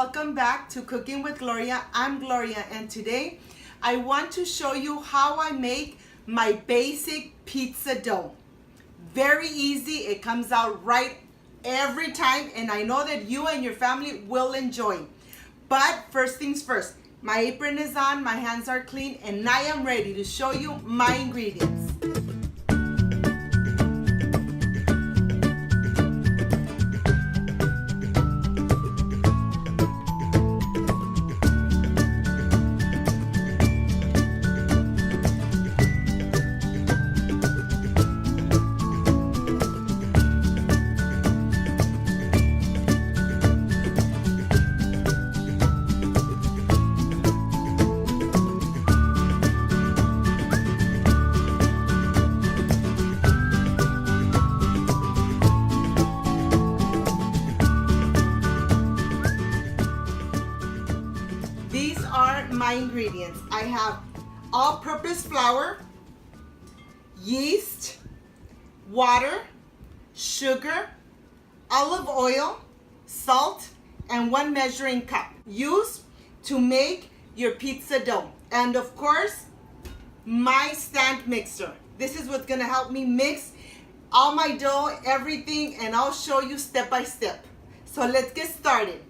welcome back to Cooking with Gloria. I'm Gloria, and today I want to show you how I make my basic pizza dough. Very easy, it comes out right every time, and I know that you and your family will enjoy. But first things first, my apron is on, my hands are clean, and I am ready to show you my ingredients. These are my ingredients. I have all-purpose flour, yeast, water, sugar, olive oil, salt, and 1 measuring cup used to make your pizza dough. And of course, my stand mixer. This is what's gonna help me mix all my dough, everything, and I'll show you step by step. So let's get started.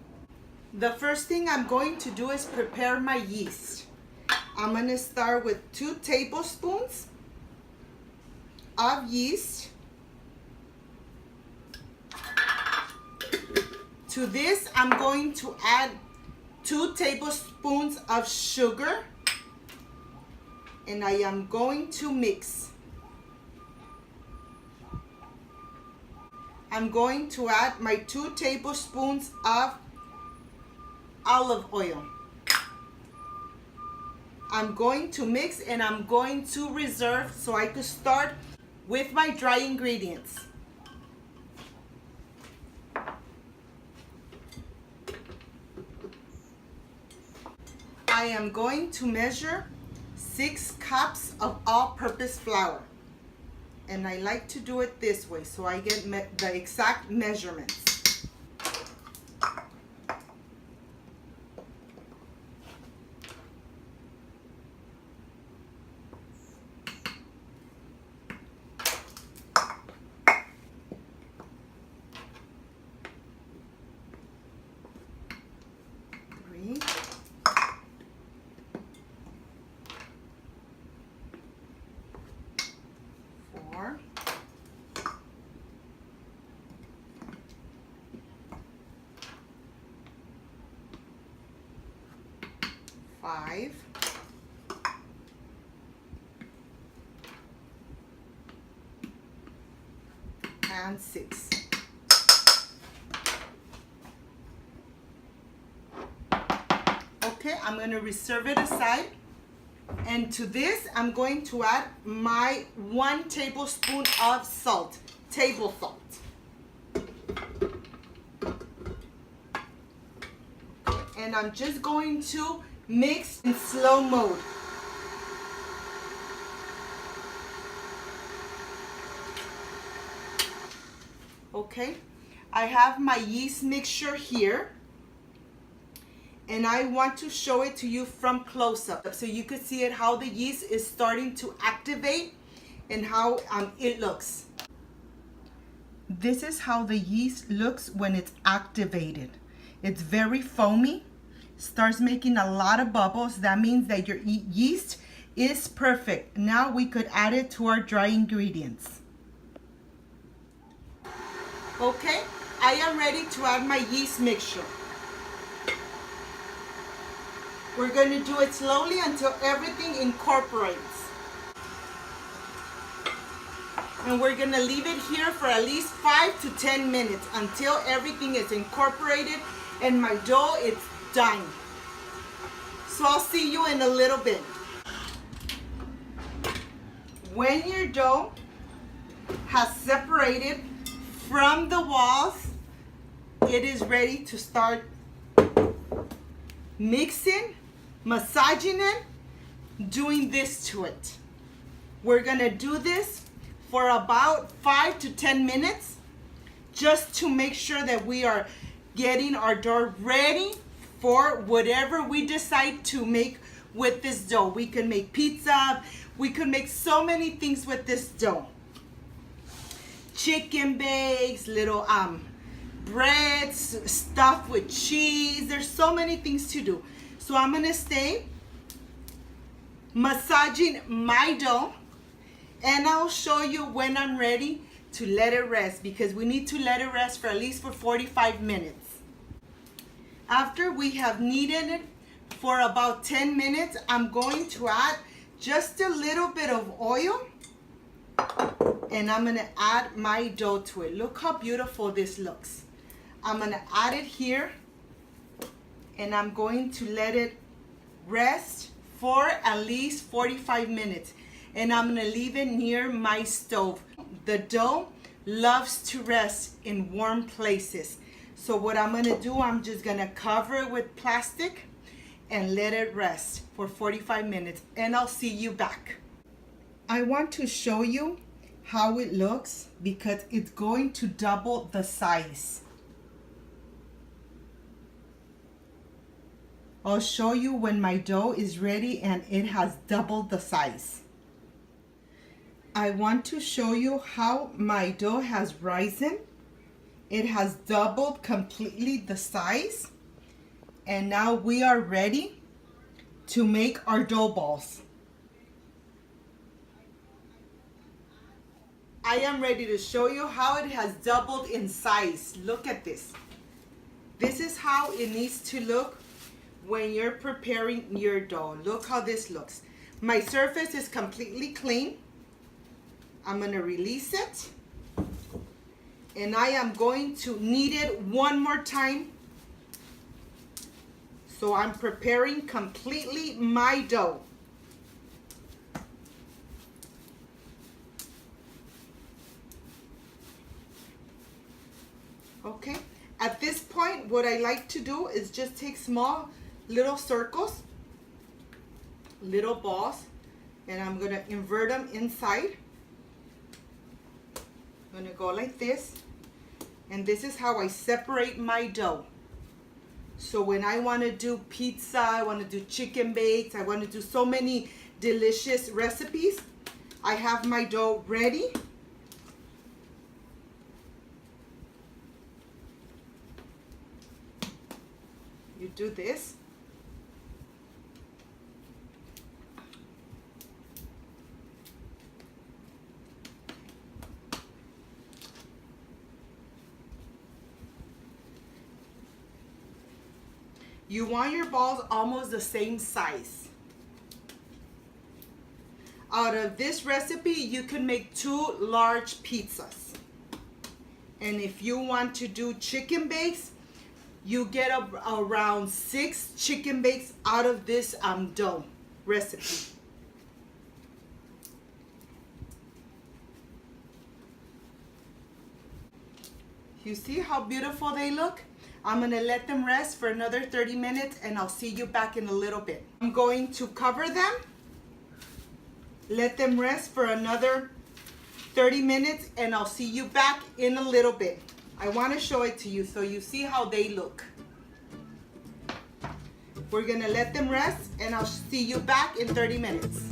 The first thing I'm going to do is prepare my yeast. I'm going to start with 2 tablespoons of yeast. To this, I'm going to add 2 tablespoons of sugar, and I am going to mix. I'm going to add my 2 tablespoons of olive oil. I'm going to mix, and I'm going to reserve so I could start with my dry ingredients. I am going to measure 6 cups of all-purpose flour, and I like to do it this way so I get the exact measurements. Five, and 6. Okay, I'm going to reserve it aside, and to this I'm going to add my 1 tablespoon of salt, table salt. And I'm just going to mix in slow mode. Okay, I have my yeast mixture here, and I want to show it to you from close up so you can see it, how the yeast is starting to activate and how it looks. This is how the yeast looks when it's activated. It's very foamy, starts making a lot of bubbles. That means that your yeast is perfect. Now we could add it to our dry ingredients. Okay, I am ready to add my yeast mixture. We're going to do it slowly until everything incorporates. And we're going to leave it here for at least 5 to 10 minutes until everything is incorporated and my dough is done. So I'll see you in a little bit. When your dough has separated from the walls, it is ready to start mixing, massaging it, doing this to it. We're gonna do this for about 5 to 10 minutes just to make sure that we are getting our dough ready for whatever we decide to make with this dough. We can make pizza. We could make so many things with this dough. Chicken bakes, little breads stuffed with cheese. There's so many things to do. So I'm gonna stay massaging my dough, and I'll show you when I'm ready to let it rest, because we need to let it rest for at least for 45 minutes. After we have kneaded it for about 10 minutes, I'm going to add just a little bit of oil, and I'm gonna add my dough to it. Look how beautiful this looks. I'm gonna add it here, and I'm going to let it rest for at least 45 minutes. And I'm gonna leave it near my stove. The dough loves to rest in warm places. So what I'm gonna do, I'm just gonna cover it with plastic and let it rest for 45 minutes, and I'll see you back. I want to show you how it looks because it's going to double the size. I'll show you when my dough is ready and it has doubled the size. I want to show you how my dough has risen. It has doubled completely the size. And now we are ready to make our dough balls. I am ready to show you how it has doubled in size. Look at this. This is how it needs to look when you're preparing your dough. Look how this looks. My surface is completely clean. I'm gonna release it, and I am going to knead it one more time. So I'm preparing completely my dough. Okay, at this point, what I like to do is just take small little circles, little balls, and I'm gonna invert them inside. I'm gonna go like this, and this is how I separate my dough. So when I want to do pizza, I want to do chicken bakes, I want to do so many delicious recipes, I have my dough ready. You do this. You want your balls almost the same size. Out of this recipe, you can make 2 large pizzas. And if you want to do chicken bakes, you get around 6 chicken bakes out of this dough recipe. You see how beautiful they look? I'm gonna let them rest for another 30 minutes, and I'll see you back in a little bit. I'm going to cover them, let them rest for another 30 minutes, and I'll see you back in a little bit. I wanna show it to you so you see how they look. We're gonna let them rest, and I'll see you back in 30 minutes.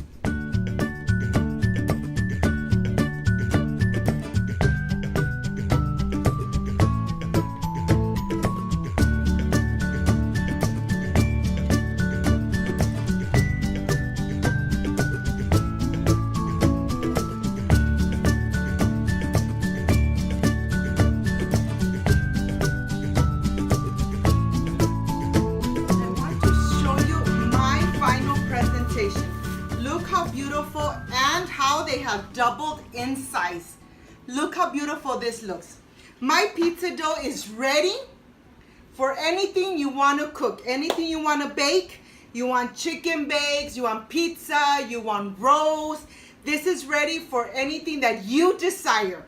Look how beautiful, and how they have doubled in size. Look how beautiful this looks. My pizza dough is ready for anything you want to cook, anything you want to bake. You want chicken bakes, you want pizza, you want rolls. This is ready for anything that you desire.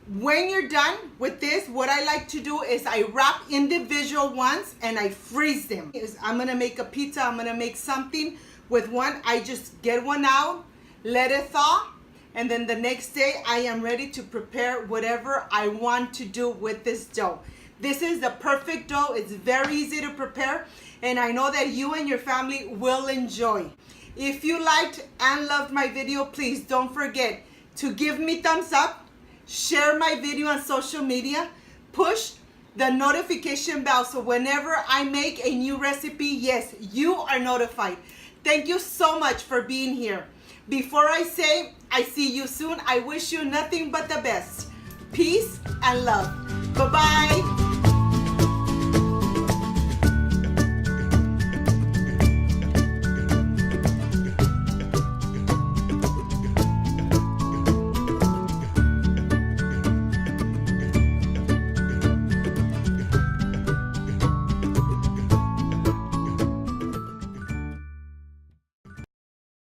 When you're done with this, what I like to do is I wrap individual ones and I freeze them. I'm gonna make a pizza, I'm gonna make something with one. I just get one out, let it thaw, and then the next day I am ready to prepare whatever I want to do with this dough. This is the perfect dough. It's very easy to prepare, and I know that you and your family will enjoy. If you liked and loved my video, please don't forget to give me thumbs up, share my video on social media, push the notification bell so whenever I make a new recipe, yes, you are notified. Thank you so much for being here. Before I say I see you soon, I wish you nothing but the best. Peace and love. Bye-bye.